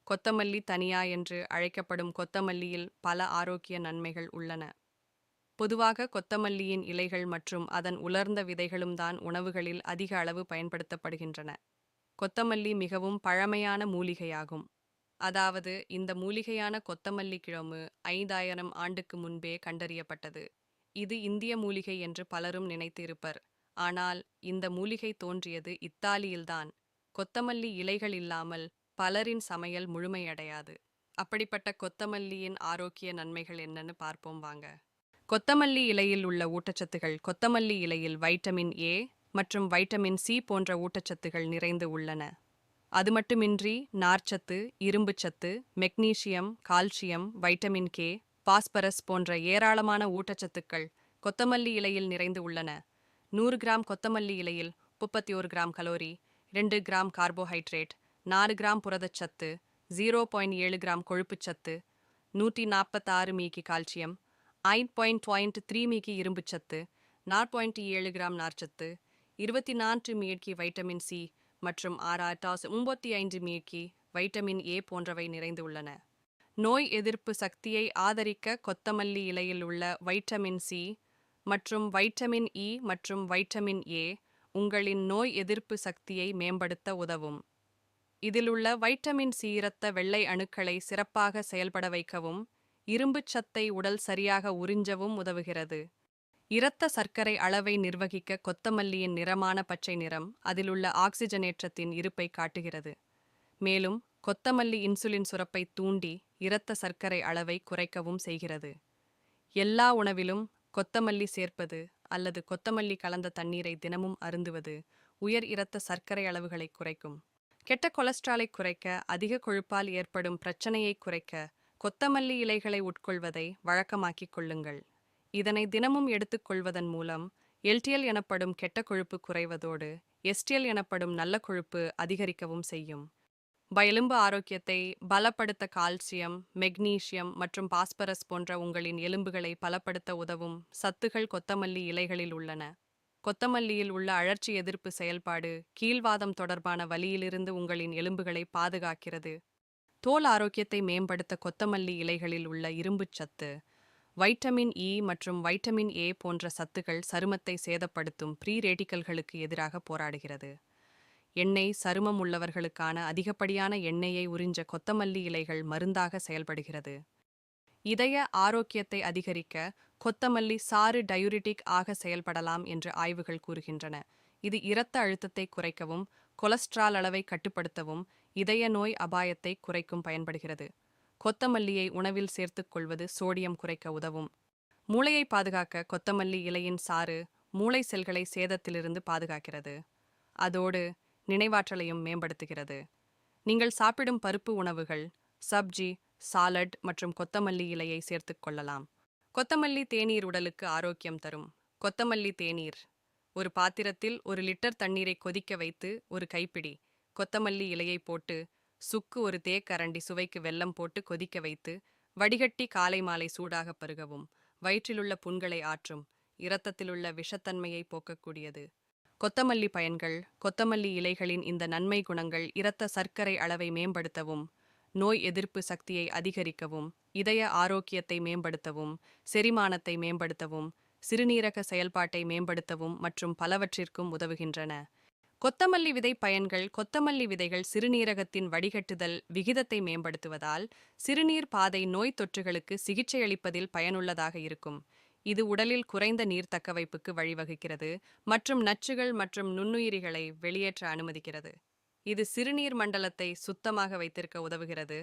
கொத்தமல்லி தனியா என்று அழைக்கப்படும் கொத்தமல்லியில் பல ஆரோக்கிய நன்மைகள் உள்ளன. பொதுவாக கொத்தமல்லியின் இலைகள் மற்றும் அதன் உலர்ந்த விதைகளும் தான் உணவுகளில் அதிக அளவு பயன்படுத்தப்படுகின்றன. கொத்தமல்லி மிகவும் பழமையான மூலிகையாகும். அதாவது இந்த மூலிகையான கொத்தமல்லி கிழமு 5000 ஆண்டுக்கு முன்பே கண்டறியப்பட்டது. இது இந்திய மூலிகை என்று பலரும் நினைத்து இருப்பர். ஆனால் இந்த மூலிகை தோன்றியது இத்தாலியில்தான். கொத்தமல்லி இலைகள் இல்லாமல் பலரின் சமையல் முழுமையடையாது. அப்படிப்பட்ட கொத்தமல்லியின் ஆரோக்கிய நன்மைகள் என்னன்னு பார்ப்போம் வாங்க. கொத்தமல்லி இலையில் உள்ள ஊட்டச்சத்துகள். கொத்தமல்லி இலையில் வைட்டமின் ஏ மற்றும் வைட்டமின் சி போன்ற ஊட்டச்சத்துகள் நிறைந்து உள்ளன. அது மட்டுமின்றி நார்ச்சத்து, இரும்புச்சத்து, magnesium, calcium, vitamin K, phosphorus போன்ற ஏராளமான ஊட்டச்சத்துக்கள் கொத்தமல்லி இலையில் நிறைந்து உள்ளன. 100 கிராம் கொத்தமல்லி இலையில் 31 gram calorie, 2 gram carbohydrate, 4 gram புரதச்சத்து, 0.7 கிராம் கொழுப்புச்சத்து, 146 மீகி கால்சியம், 5.3 மீகி இரும்புச்சத்து, 4.7 கிராம் நார்ச்சத்து, 24 மீகி வைட்டமின் சி மற்றும் 95 மீகி வைட்டமின் ஏ போன்றவை நிறைந்து உள்ளன. நோய் எதிர்ப்பு சக்தியை ஆதரிக்க கொத்தமல்லி இலையில் உள்ள வைட்டமின் சி மற்றும் வைட்டமின் இ மற்றும் வைட்டமின் ஏ உங்களின் நோய் எதிர்ப்பு சக்தியை மேம்படுத்த உதவும். இதில் உள்ள வைட்டமின் சி இரத்த வெள்ளை அணுக்களை சிறப்பாக செயல்பட வைக்கவும், இரும்புச் சத்தை உடல் சரியாக உறிஞ்சவும் உதவுகிறது. இரத்த சர்க்கரை அளவை நிர்வகிக்க கொத்தமல்லியின் நிறமான பச்சை நிறம் அதிலுள்ள ஆக்சிஜனேற்றத்தின் இருப்பை காட்டுகிறது. மேலும் கொத்தமல்லி இன்சுலின் சுரப்பை தூண்டி இரத்த சர்க்கரை அளவை குறைக்கவும் செய்கிறது. எல்லா உணவிலும் கொத்தமல்லி சேர்ப்பது அல்லது கொத்தமல்லி கலந்த தண்ணீரை தினமும் அருந்துவது உயர் இரத்த சர்க்கரை அளவுகளை குறைக்கும். கெட்ட கொலஸ்ட்ராலை குறைக்க, அதிக கொழுப்பால் ஏற்படும் பிரச்சனையை குறைக்க கொத்தமல்லி இலைகளை உட்கொள்வதை வழக்கமாக்கிக் கொள்ளுங்கள். இதனை தினமும் எடுத்துக்கொள்வதன் மூலம் எல்டிஎல் எனப்படும் கெட்ட கொழுப்பு குறைவதோடு எஸ்டிஎல் எனப்படும் நல்ல கொழுப்பு அதிகரிக்கவும் செய்யும். எலும்பு ஆரோக்கியத்தை பலப்படுத்த கால்சியம், மெக்னீசியம் மற்றும் பாஸ்பரஸ் போன்ற உங்களின் எலும்புகளை பலப்படுத்த உதவும் சத்துகள் கொத்தமல்லி இலைகளில் உள்ளன. கொத்தமல்லியில் உள்ள அழற்சி எதிர்ப்பு செயல்பாடு கீழ்வாதம் தொடர்பான வலியிலிருந்து உங்களின் எலும்புகளை பாதுகாக்கிறது. தோல் ஆரோக்கியத்தை மேம்படுத்த கொத்தமல்லி இலைகளில் உள்ள இரும்புச்சத்து, வைட்டமின் இ மற்றும் வைட்டமின் ஏ போன்ற சத்துக்கள் சருமத்தை சேதப்படுத்தும் ஃப்ரீ ரேடிக்கல்களுக்கு எதிராக போராடுகிறது. எண்ணெய் சருமம் உள்ளவர்களுக்கான அதிகப்படியான எண்ணெயை உறிஞ்ச கொத்தமல்லி இலைகள் மருந்தாக செயல்படுகிறது. இதய ஆரோக்கியத்தை அதிகரிக்க கொத்தமல்லி சாறு டயூரிட்டிக் ஆக செயல்படலாம் என்று ஆய்வுகள் கூறுகின்றன. இது இரத்த அழுத்தத்தை குறைக்கவும், கொலஸ்ட்ரால் அளவை கட்டுப்படுத்தவும், இதய நோய் அபாயத்தை குறைக்கும் பயன்படுகிறது. கொத்தமல்லியை உணவில் சேர்த்துக் கொள்வது சோடியம் குறைக்க உதவும். மூளையை பாதுகாக்க கொத்தமல்லி இலையின் சாறு மூளை செல்களை சேதத்திலிருந்து பாதுகாக்கிறது. அதோடு நினைவாற்றலையும் மேம்படுத்துகிறது. நீங்கள் சாப்பிடும் பருப்பு உணவுகள், சப்ஜி, சாலட் மற்றும் கொத்தமல்லி இலையை சேர்த்துக் கொள்ளலாம். கொத்தமல்லி தேநீர் உடலுக்கு ஆரோக்கியம் தரும். கொத்தமல்லி தேநீர். ஒரு பாத்திரத்தில் 1 லிட்டர் தண்ணீரை கொதிக்க வைத்து ஒரு கைப்பிடி கொத்தமல்லி இலையை போட்டு, சுக்கு ஒரு தேக்கரண்டி சுவைக்கு வெல்லம் போட்டு கொதிக்க வைத்து, வடிகட்டி காலை மாலை சூடாக பருகவும். வயிற்றிலுள்ள புண்களை ஆற்றும். இரத்தத்திலுள்ள விஷத்தன்மையை போக்கக்கூடியது. கொத்தமல்லி பயன்கள். கொத்தமல்லி இலைகளின் இந்த நன்மை குணங்கள் இரத்த சர்க்கரை அளவை மேம்படுத்தவும், நோய் எதிர்ப்பு சக்தியை அதிகரிக்கவும், இதய ஆரோக்கியத்தை மேம்படுத்தவும், செரிமானத்தை மேம்படுத்தவும், சிறுநீரக செயல்பாட்டை மேம்படுத்தவும் மற்றும் பலவற்றிற்கும் உதவுகின்றன. கொத்தமல்லி விதை பயன்கள். கொத்தமல்லி விதைகள் சிறுநீரகத்தின் வடிகட்டுதல் விகிதத்தை மேம்படுத்துவதால் சிறுநீர் பாதை நோய் தொற்றுகளுக்கு சிகிச்சையளிப்பதில் பயனுள்ளதாக இருக்கும். இது உடலில் குறைந்த நீர் தக்கவைப்புக்கு வழிவகுக்கிறது மற்றும் நச்சுகள் மற்றும் நுண்ணுயிரிகளை வெளியேற்ற அனுமதிக்கிறது. இது சிறுநீர் மண்டலத்தை சுத்தமாக வைத்திருக்க உதவுகிறது.